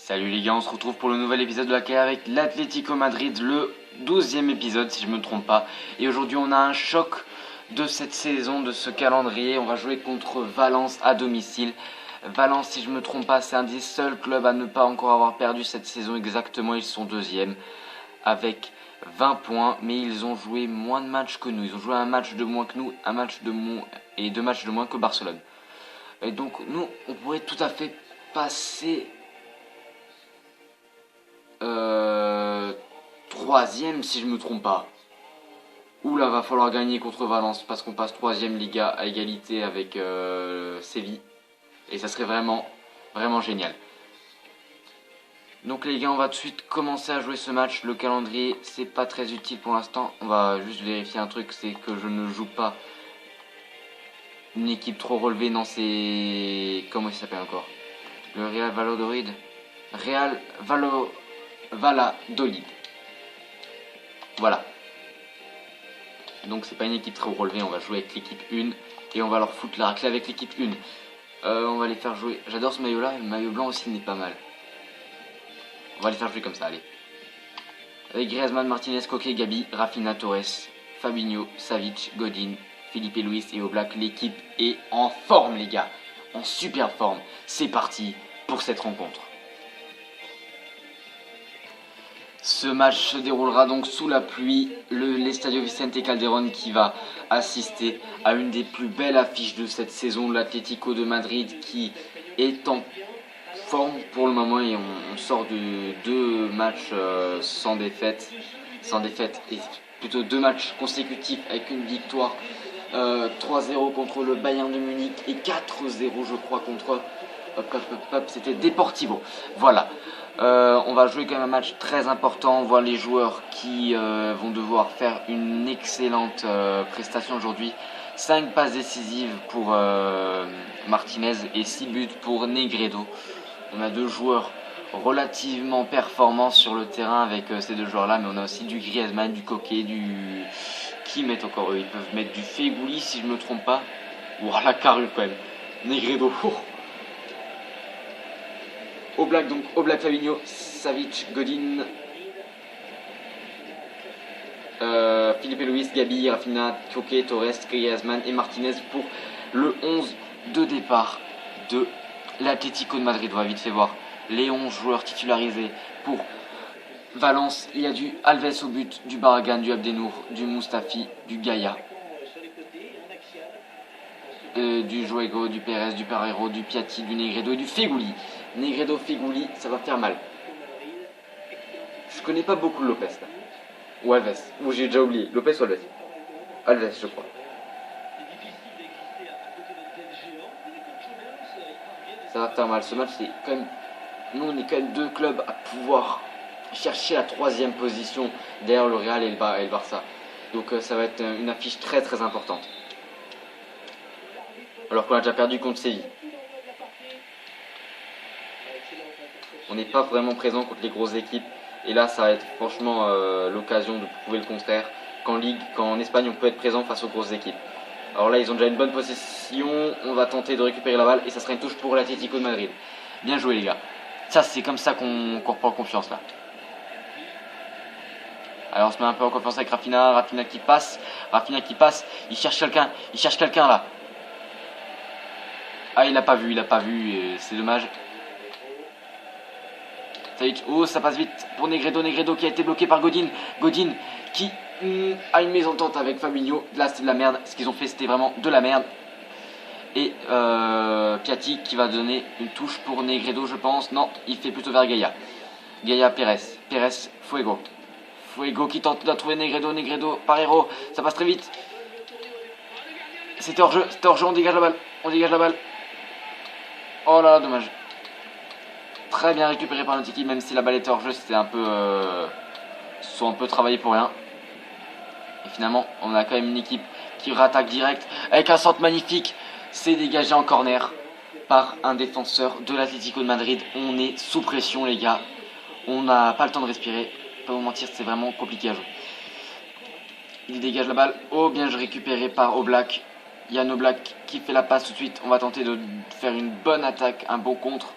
Salut les gars, on se retrouve pour le nouvel épisode de la carrière avec l'Atlético Madrid, le 12e épisode si je me trompe pas. Et aujourd'hui on a un choc de cette saison, de ce calendrier. On va jouer contre Valence à domicile. Valence, si je me trompe pas, c'est un des seuls clubs à ne pas encore avoir perdu cette saison exactement. Ils sont deuxième avec 20 points, mais ils ont joué moins de matchs que nous. Ils ont joué un match de moins que nous, et deux matchs de moins que Barcelone. Et donc nous, on pourrait tout à fait passer troisième si je me trompe pas. Oula, va falloir gagner contre Valence parce qu'on passe troisième Liga à égalité avec Séville. Et ça serait vraiment génial. Donc les gars, on va tout de suite commencer à jouer ce match. Le calendrier, c'est pas très utile pour l'instant. On va juste vérifier un truc, c'est que je ne joue pas une équipe trop relevée. Non, c'est... Comment il s'appelle encore? Le Real Valladolid. Valladolid. Voilà. Donc c'est pas une équipe très relevée, on va jouer avec l'équipe 1 et on va leur foutre la raclée avec l'équipe 1. On va les faire jouer. J'adore ce maillot là, le maillot blanc aussi n'est pas mal. On va les faire jouer comme ça, allez. Avec Griezmann, Martinez, Koke, Gabi, Rafinha, Torres, Fabinho, Savic, Godin, Filipe Luis et Oblak. L'équipe est en forme les gars, en super forme. C'est parti pour cette rencontre. Ce match se déroulera donc sous la pluie, l'Estadio Vicente Calderón qui va assister à une des plus belles affiches de cette saison, l'Atlético de Madrid qui est en forme pour le moment et on sort de deux matchs sans défaite et plutôt deux matchs consécutifs avec une victoire 3-0 contre le Bayern de Munich et 4-0 je crois contre c'était Deportivo. Voilà. On va jouer quand même un match très important. On voit les joueurs qui vont devoir faire une excellente prestation aujourd'hui. 5 passes décisives pour Martinez et 6 buts pour Negredo. On a deux joueurs relativement performants sur le terrain avec ces deux joueurs-là, mais on a aussi du Griezmann, du Koke, du... Qui mettent encore eux? Ils peuvent mettre du Feghouli si je me trompe pas. Ouah, la carrure quand même. Negredo. Oblak, donc Oblak, Fabinho, Savic, Godin, Filipe Luis, Gabi, Rafinha, Koke, Torres, Griezmann et Martinez pour le 11 de départ de l'Atlético de Madrid. On va vite fait voir les 11 joueurs titularisés pour Valence. Il y a du Alves au but, du Barragan, du Abdenour, du Mustafi, du Gaia, du Juego, du Pérez, du Pereiro, du Piatti, du Negredo et du Feghouli. Negredo, Feghouli, ça va faire mal. Je connais pas beaucoup Lopez là. Ou Alves, ou j'ai déjà oublié. Lopez ou Alves? Alves, je crois. Ça va faire mal. Ce match, c'est quand même. Nous, on est quand même deux clubs à pouvoir chercher la troisième position derrière le Real et le Barça. Donc, ça va être une affiche très très importante. Alors qu'on a déjà perdu contre Séville. On n'est pas vraiment présent contre les grosses équipes. Et là, ça va être franchement l'occasion de prouver le contraire. Qu'en Espagne, on peut être présent face aux grosses équipes. Alors là, ils ont déjà une bonne possession. On va tenter de récupérer la balle. Et ça sera une touche pour l'Atlético de Madrid. Bien joué, les gars. Ça, c'est comme ça qu'on reprend confiance, là. Alors, on se met un peu en confiance avec Rafinha. Rafinha qui passe. Il cherche quelqu'un, là. Ah, il l'a pas vu. C'est dommage. Oh, ça passe vite pour Negredo qui a été bloqué par Godin qui a une mésentente avec Fabinho. Là c'est de la merde, ce qu'ils ont fait c'était vraiment de la merde. Et Piatti qui va donner une touche pour Negredo je pense. Non, il fait plutôt vers Gaia, Pérez, Fuego qui tente de trouver Negredo, Pereiro, ça passe très vite. C'était hors jeu, on dégage la balle. Oh là là, dommage. Très bien récupéré par notre équipe, même si la balle était hors jeu, c'était un peu... Ils sont un peu travaillés pour rien. Et finalement, on a quand même une équipe qui rattaque direct avec un centre magnifique. C'est dégagé en corner par un défenseur de l'Atlético de Madrid. On est sous pression les gars. On n'a pas le temps de respirer. Pas vous mentir, c'est vraiment compliqué à jouer. Il dégage la balle. Oh, bien récupéré par Oblak. Yann Oblak qui fait la passe tout de suite. On va tenter de faire une bonne attaque, un bon contre.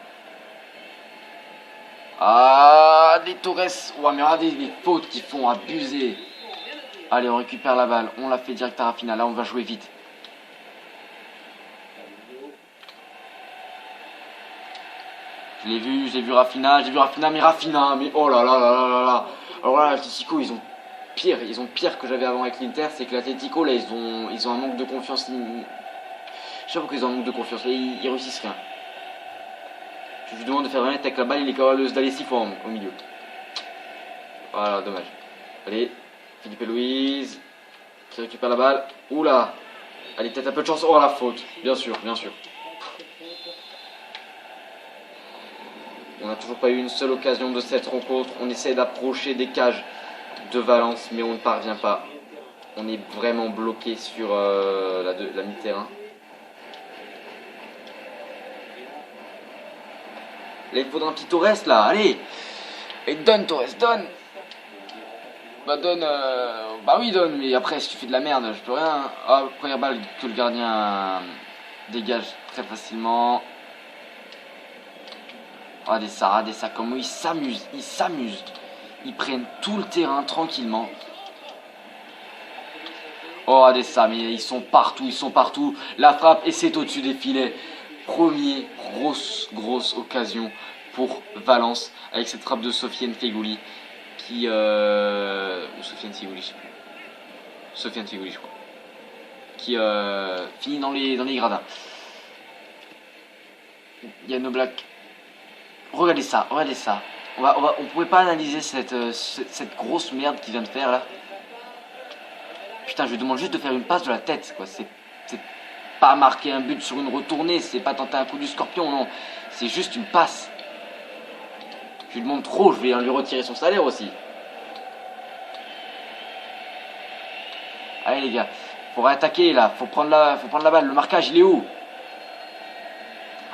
Ah, des Torres. Ouais, mais regardez les fautes qui font abuser. Allez, on récupère la balle. On la fait direct à Rafinha. Là, on va jouer vite. J'ai vu Rafinha, mais Rafinha, mais oh là là là là là là. Alors là, l'Atlético, ils ont pire que j'avais avant avec l'Inter, c'est que l'Atlético, là, ils ont un manque de confiance. Je sais pas pourquoi ils ont un manque de confiance, là, ils réussissent rien. Je lui demande de faire 20 mètres avec la balle, il est capable d'aller 6 fois au milieu. Voilà, dommage. Allez, Philippe et Louise, qui récupère la balle. Oula. Allez, peut-être un peu de chance. Oh, la faute. Bien sûr, bien sûr. On n'a toujours pas eu une seule occasion de cette rencontre. On essaie d'approcher des cages de Valence, mais on ne parvient pas. On est vraiment bloqué sur la mi-terrain. Là, il faudra un petit Torres, là. Allez. Et donne, Torres, donne. Bah donne, bah oui donne, mais après si tu fais de la merde, je peux rien. Ah, première balle que le gardien dégage très facilement. Regardez ça, comment ils s'amusent. Ils prennent tout le terrain tranquillement. Oh, regardez ça, mais ils sont partout. La frappe et c'est au-dessus des filets. Premier grosse occasion pour Valence avec cette frappe de Sofiane Feghouli. Ou Sofiane Feghouli, je sais plus. Sofiane Feghouli, je crois. Qui finit dans les gradins. Yann Oblak. Regardez ça. On pouvait pas analyser cette grosse merde qu'il vient de faire là. Putain, je lui demande juste de faire une passe de la tête, quoi. C'est pas marquer un but sur une retournée, c'est pas tenter un coup du scorpion, non. C'est juste une passe. Je lui demande trop, je vais lui retirer son salaire aussi. Allez les gars, faut réattaquer là, faut prendre la balle. Le marquage il est où?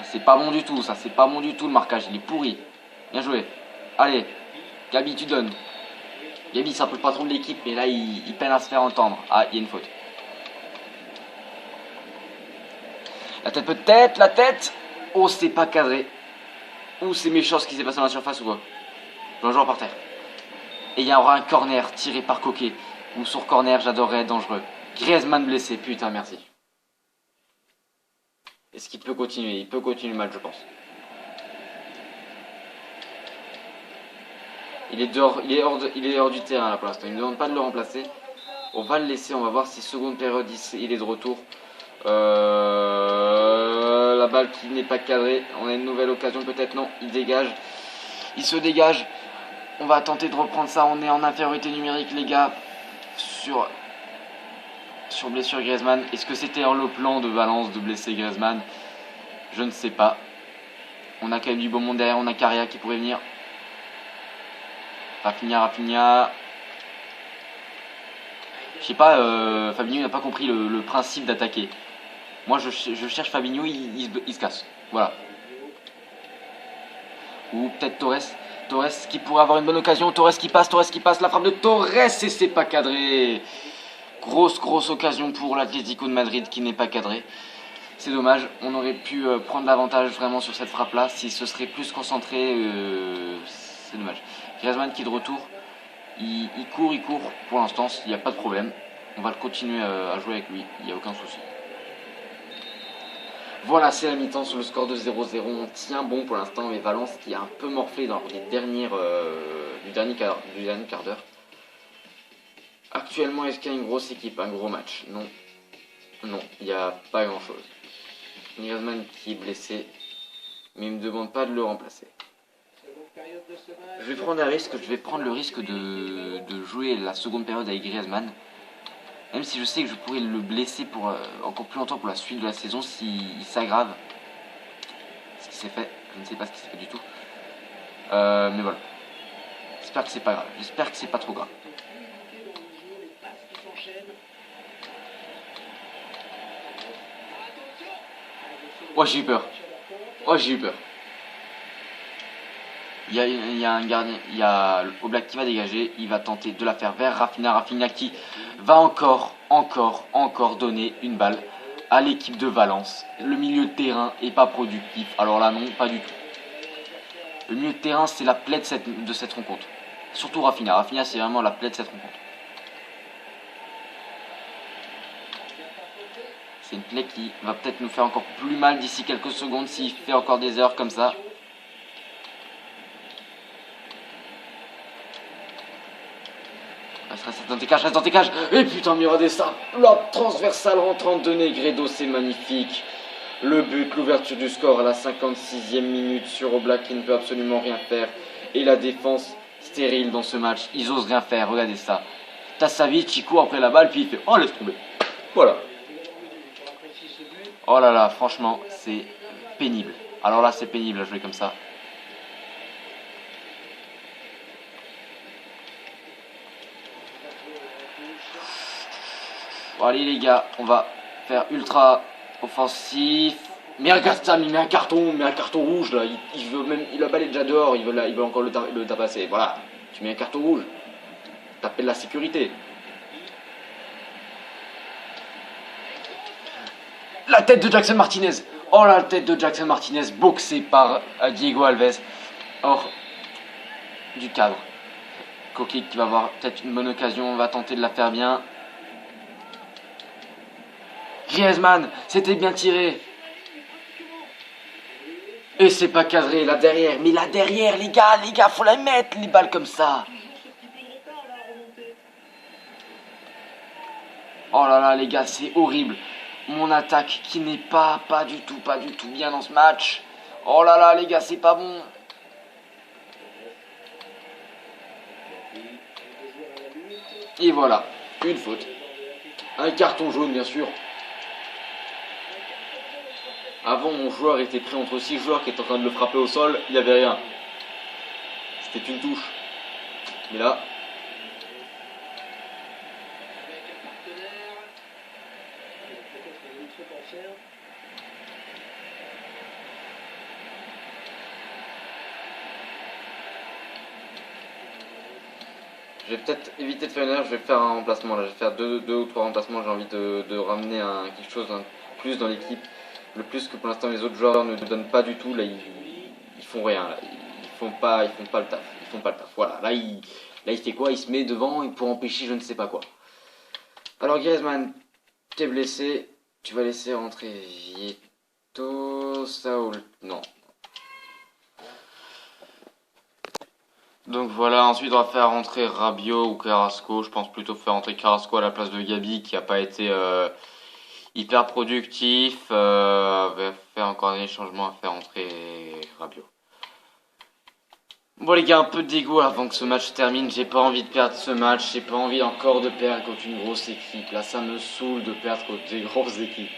C'est pas bon du tout ça, c'est pas bon du tout le marquage, il est pourri. Bien joué. Allez, Gabi tu donnes. Gabi c'est un peu le patron de l'équipe mais là il peine à se faire entendre. Ah, il y a une faute. La tête peut-être, la tête. Oh c'est pas cadré. Ou c'est méchant ce qui s'est passé dans la surface ou quoi. Le joueur par terre. Et il y aura un corner tiré par Coquet. Ou sur corner, j'adorerais être dangereux. Griezmann blessé, putain, merci. Est-ce qu'il peut continuer? Il peut continuer le match, je pense. Il est hors du terrain là pour l'instant. Il ne demande pas de le remplacer. On va le laisser, on va voir si seconde période il est de retour. La balle qui n'est pas cadrée. On a une nouvelle occasion peut-être, non. Il dégage. Il se dégage. On va tenter de reprendre ça. On est en infériorité numérique les gars. Sur blessure Griezmann. Est-ce que c'était le plan de Valence de blesser Griezmann? Je ne sais pas. On a quand même du beau monde derrière. On a Caria qui pourrait venir. Rafinha. Je sais pas, Fabinho n'a pas compris le principe d'attaquer. Moi je cherche Fabinho, il se casse. Voilà. Ou peut-être Torres qui pourrait avoir une bonne occasion. Torres qui passe. La frappe de Torres et c'est pas cadré. Grosse occasion pour l'Atlético de Madrid qui n'est pas cadré. C'est dommage, on aurait pu prendre l'avantage vraiment sur cette frappe là. Si ce serait plus concentré, c'est dommage. Griezmann qui est de retour. Il court pour l'instant, il n'y a pas de problème. On va continuer à jouer avec lui, il n'y a aucun souci. Voilà, c'est la mi-temps sur le score de 0-0. On tient bon pour l'instant, mais Valence qui a un peu morflé dans les du dernier quart d'heure. Actuellement, est-ce qu'il y a une grosse équipe, un gros match? Non, il n'y a pas grand-chose. Griezmann qui est blessé, mais il ne me demande pas de le remplacer. Je vais prendre le risque de jouer la seconde période avec Griezmann. Même si je sais que je pourrais le blesser pour encore plus longtemps pour la suite de la saison s'il s'aggrave. Ce qui s'est fait, je ne sais pas ce qui s'est fait du tout. Mais voilà. J'espère que c'est pas grave. J'espère que c'est pas trop grave. Oh j'ai eu peur. Il y a un gardien, il y a Oblak qui va dégager, il va tenter de la faire vers Rafinha qui va encore donner une balle à l'équipe de Valence. Le milieu de terrain est pas productif, alors là non, pas du tout. Le milieu de terrain, c'est la plaie de cette rencontre. Surtout Rafinha. Rafinha, c'est vraiment la plaie de cette rencontre. C'est une plaie qui va peut-être nous faire encore plus mal d'ici quelques secondes s'il fait encore des heures comme ça. Reste dans tes cages, reste dans tes cages. Et putain, Miradessa, la transversale rentrante de Negredo, c'est magnifique. Le but, l'ouverture du score à la 56e minute sur Oblak qui ne peut absolument rien faire. Et la défense stérile dans ce match. Ils osent rien faire, regardez ça. T'as Savic, il court après la balle, puis il fait « Oh, laisse tomber ». Voilà. Oh là là, franchement, c'est pénible. Alors là, c'est pénible à jouer comme ça. Bon, allez les gars, on va faire ultra offensif. Mais regarde ça, il met un carton rouge là. Il veut même, la balle est déjà dehors, il veut encore le tabasser. Voilà, tu mets un carton rouge. T'appelles la sécurité. La tête de Jackson Martinez. Oh la tête de Jackson Martinez boxée par Diego Alves. Hors du cadre. Koki qui va avoir peut-être une bonne occasion, on va tenter de la faire bien. Griezmann, c'était bien tiré. Et c'est pas cadré là derrière. Mais là derrière les gars, faut la mettre les balles comme ça. Oh là là les gars, c'est horrible. Mon attaque qui n'est pas du tout bien dans ce match. Oh là là les gars, c'est pas bon. Et voilà, une faute. Un carton jaune bien sûr. Avant mon joueur était pris entre 6 joueurs qui étaient en train de le frapper au sol, il n'y avait rien. C'était une touche. Mais là... Je vais peut-être éviter de faire une erreur, je vais faire un remplacement là, je vais faire deux ou trois remplacements, j'ai envie de ramener quelque chose de plus dans l'équipe. Le plus que pour l'instant les autres joueurs ne donnent pas du tout, là ils font rien, là. Ils font pas le taf, voilà, là il fait quoi? Il se met devant pour empêcher je ne sais pas quoi. Alors Griezmann, t'es blessé, tu vas laisser rentrer Vieto, Saul, non. Donc voilà, ensuite on va faire rentrer Rabiot ou Carrasco. Je pense plutôt faire rentrer Carrasco à la place de Gabi qui n'a pas été hyper productif. On va faire encore des changements à faire rentrer Rabiot. Bon les gars, un peu de dégoût avant que ce match se termine. J'ai pas envie de perdre ce match. J'ai pas envie encore de perdre contre une grosse équipe. Là ça me saoule de perdre contre des grosses équipes.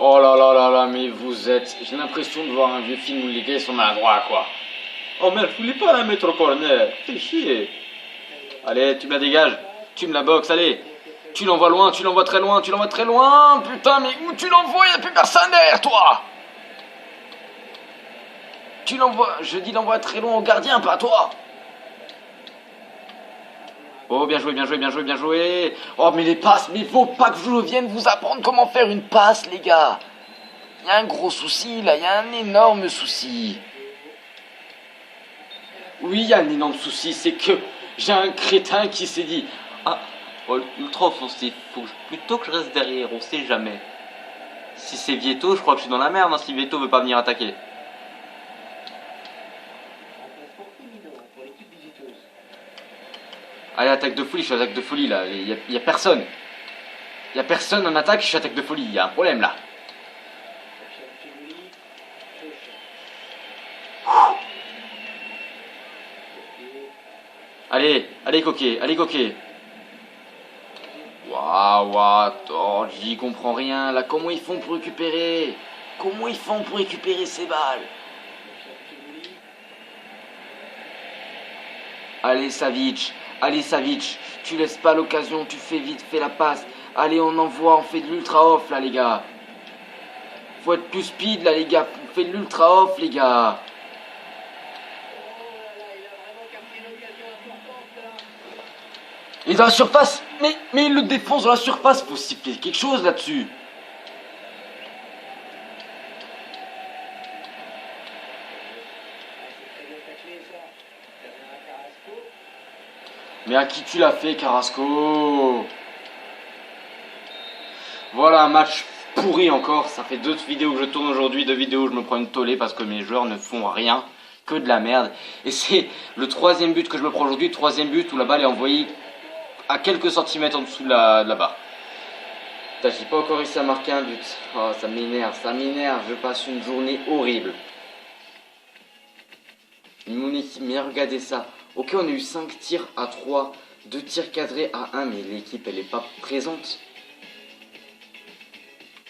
Oh là là là là, mais vous êtes... J'ai l'impression de voir un vieux film où les gars sont maladroits, quoi. Oh merde, je voulais pas la mettre au corner. Fais chier. Allez, tu me la dégages. Tu me la boxes, allez. Tu l'envoies loin, tu l'envoies très loin, tu l'envoies très loin. Putain, mais où tu l'envoies? Y'a plus personne derrière toi. Tu l'envoies... Je dis l'envoie très loin au gardien, pas à toi. Oh, bien joué, bien joué, bien joué, bien joué. Oh, mais les passes, mais faut pas que je vienne vous apprendre comment faire une passe, les gars. Il y a un gros souci, là, il y a un énorme souci. Oui, il y a un énorme souci, c'est que j'ai un crétin qui s'est dit... Ah, oh, ultra offensif, plutôt que je reste derrière, on sait jamais. Si c'est Vieto, je crois que je suis dans la merde, hein, si Vieto veut pas venir attaquer. Allez, attaque de folie, je suis attaque de folie là, il y a personne. Il y a personne en attaque, je suis attaque de folie, il y a un problème là. Allez, allez coquet, allez coquet. Waouh, oh, j'y comprends rien là, comment ils font pour récupérer? Comment ils font pour récupérer ces balles? Allez Savic, tu laisses pas l'occasion, tu fais vite, fais la passe. Allez, on envoie, on fait de l'ultra off là les gars. Faut être plus speed là les gars, on fait de l'ultra off les gars. Et dans la surface, mais il le défonce dans la surface, faut siffler quelque chose là-dessus. Mais à qui tu l'as fait, Carrasco? Voilà un match pourri encore. Ça fait 2 vidéos que je tourne aujourd'hui, 2 vidéos où je me prends une tollée parce que mes joueurs ne font rien, que de la merde. Et c'est le 3e but que je me prends aujourd'hui, 3e but où la balle est envoyée à quelques centimètres en dessous de la barre. Putain, j'ai pas encore réussi à marquer un but. Oh, ça m'énerve, je passe une journée horrible. Mon équipe, mais regardez ça. Ok, on a eu 5 tirs à 3, 2 tirs cadrés à 1, mais l'équipe elle est pas présente.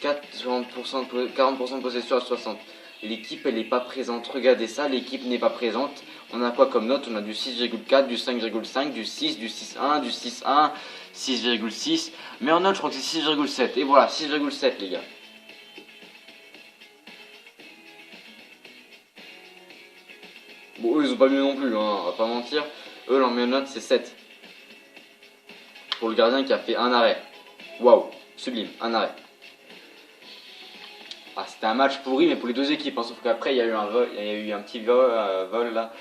40% de possession à 60. L'équipe elle est pas présente. Regardez ça, l'équipe n'est pas présente. On a quoi comme note? On a du 6,4, du 5,5, du 6, du 6,1, du 6,1, 6,6. Mais en note, je crois que c'est 6,7. Et voilà, 6,7 les gars. Bon, eux ils ont pas mieux non plus, hein, on va pas mentir. Eux leur meilleure note c'est 7. Pour le gardien qui a fait un arrêt. Waouh, sublime, un arrêt. Ah, c'était un match pourri, mais pour les 2 équipes, hein, sauf qu'après il y a eu un vol, il y a eu un petit vol là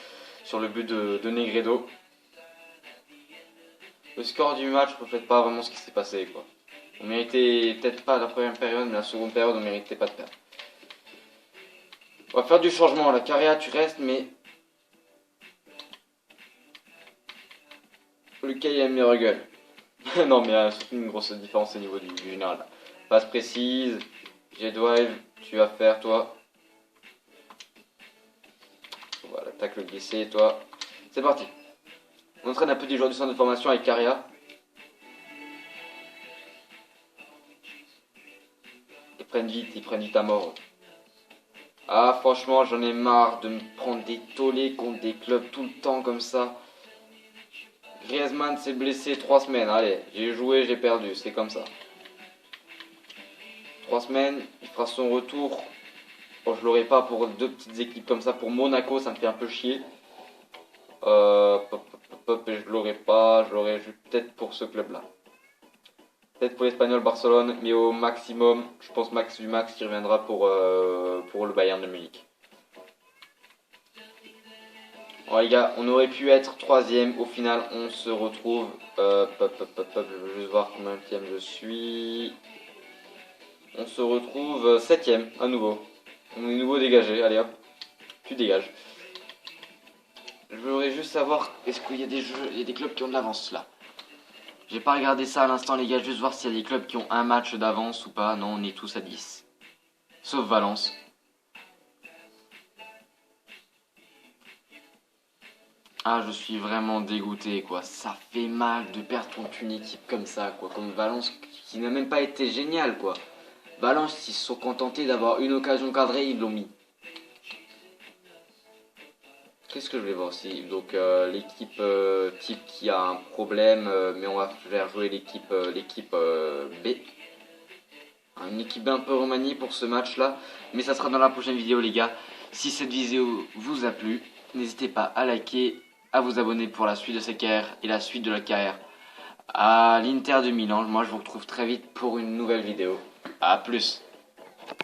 sur le but de Negredo. Le score du match ne reflète pas vraiment ce qui s'est passé, quoi. On méritait peut-être pas la première période, mais la seconde période on méritait pas de perdre. On va faire du changement là. Carrea tu restes, mais Lucas il a une meilleure gueule. Non mais il y a surtout une grosse différence au niveau du général. Passe précise, jet drive, tu vas faire toi. Voilà, tacle glissé, toi. C'est parti. On entraîne un peu des joueurs du centre de formation avec Carrea. Ils prennent vite à mort. Ah franchement j'en ai marre de me prendre des tollés contre des clubs tout le temps comme ça. Griezmann s'est blessé 3 semaines, allez, j'ai joué, j'ai perdu, c'est comme ça. 3 semaines, il fera son retour. Bon, je l'aurai pas pour 2 petites équipes comme ça. Pour Monaco, ça me fait un peu chier. Et je l'aurai pas, je l'aurai peut-être pour ce club-là. Peut-être pour l'Espagnol Barcelone, mais au maximum, je pense max du max qui reviendra pour le Bayern de Munich. Bon les gars, on aurait pu être 3ème, au final on se retrouve, je veux juste voir combien je suis. On se retrouve 7ème à nouveau. On est nouveau dégagé, allez hop, tu dégages. Je voudrais juste savoir, est-ce qu'il y a des jeux, il y a des clubs qui ont de l'avance là. J'ai pas regardé ça à l'instant les gars, juste voir s'il y a des clubs qui ont un match d'avance ou pas. Non, on est tous à 10. Sauf Valence. Ah, je suis vraiment dégoûté quoi. Ça fait mal de perdre contre une équipe comme ça quoi. Comme Valence qui n'a même pas été génial quoi. Valence, ils se sont contentés d'avoir une occasion cadrée, ils l'ont mis. Qu'est-ce que je vais voir aussi? Donc l'équipe type qui a un problème, mais on va faire jouer l'équipe B. Une équipe un peu remaniée pour ce match là. Mais ça sera dans la prochaine vidéo les gars. Si cette vidéo vous a plu, n'hésitez pas à liker, à vous abonner pour la suite de cette carrière et la suite de la carrière à l'Inter de Milan. Moi je vous retrouve très vite pour une nouvelle vidéo. A plus.